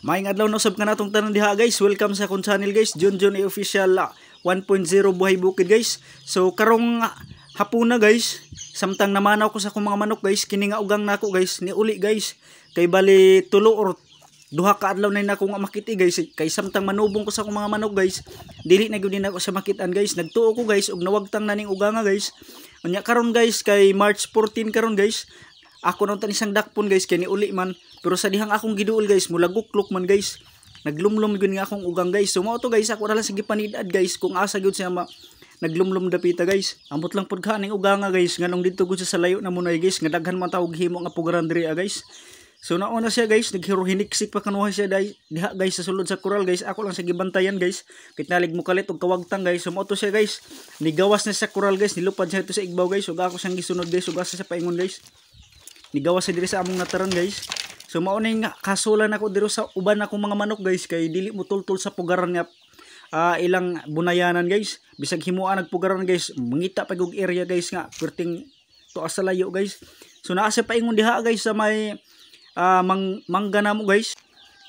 Maayong adlaw na usab ka natong tanan diha guys. Welcome sa akong channel guys, Junjun Official 1.0 Buhay Bukid guys. So karong hapon na guys, samtang namanaw ko sa akong mga manok guys, kini nga ugang nako guys ni uli guys. Kay bali tulo or duha ka adlaw na nako nga makiti guys. Kay samtang manubong ko sa akong mga manok guys, dili na gyud nako sa makitan guys. Nagtuo ko guys og nawagtang na ning uganga guys. Unya karon guys kay March 14 karon guys. Ako nang isang dakpon guys kay ni uli man, pero sa dihang akong giduol guys mula guklok man guys, naglumlum gyud nga akong ugang guys. So mao to guys, ako na lang sige panidad guys kung asa gyud siya naglumlum dapita guys. Ambot lang pud kaning uganga guys nganong didto gud sa layo na munay guys nga daghan man tawag himo nga pugaran diri guys. So nauna siya guys, naghiro-hiniksik pa kanuha siya diha guys sa sulod sa koral guys. Ako lang sa gibantayan guys, kit nalig mo kalit og kawagtang guys. So mao to siya guys, nigawas na sa koral guys, nilupad siya ito sa igbaw guys. Ug ako siyang gisunod guys, ug asa sa paingon guys. Nigawas sa diri sa among nataran guys. So mao ning kasulan ako diri sa uban akong mga manok guys, kay dili mo tultul sa pugaran nga ilang bunayanan guys. Bisag himuan nagpugaran guys, mangita pa og area guys nga perting tuas sa layo guys. So naa sa paingon diha guys sa may manggana mo guys.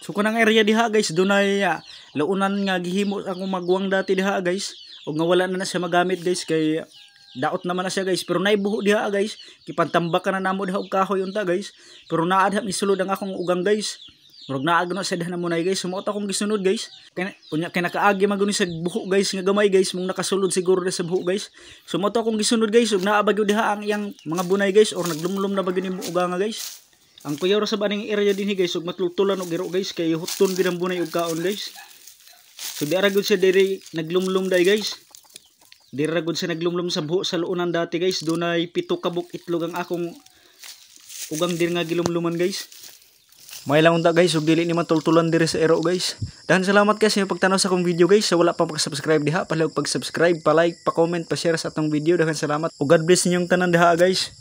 So kanang area diha guys dunay launan nga gihimo akong magwang dati diha guys. Og nga wala na siya magamit guys kay daot naman na siya guys, pero naibuho diha guys. Kipantambakan na namo diha og kahoy unta guys. Pero naa diha misulod ang akong ugang guys. Murag naa gano sa diha na munay guys. Sumo ta akong gisunod guys. Kay nakaagi maguni sa buho guys nga gamay guys, mong nakasulod siguro sa buho guys. Sumo ta akong gisunod guys ug naa bagyo diha ang iyang mga bunay guys or naglumlum na bagyo ni ugang guys. Ang kuyaro sa baning area dinhi guys ug matultulan og giro guys kay huton gid ang bunay ug kaon guys. So di ara gud siya diri naglumlum day guys. Di ra gud siya naglumlum sa buho sa luunan dati guys. Dunay 7 kabuk itlog ang akong ugang dir nga gilumluman guys. May lang unta guys ug dili ni matultulan diri sa ero guys. Dahan salamat guys sa pagtanaw sa akong video guys. Sa wala pa pag-subscribe diha, palihog pag-subscribe, pa-like, pa-comment, pa-share sa atong video. Dahan salamat ug God bless ninyong tanan diha guys.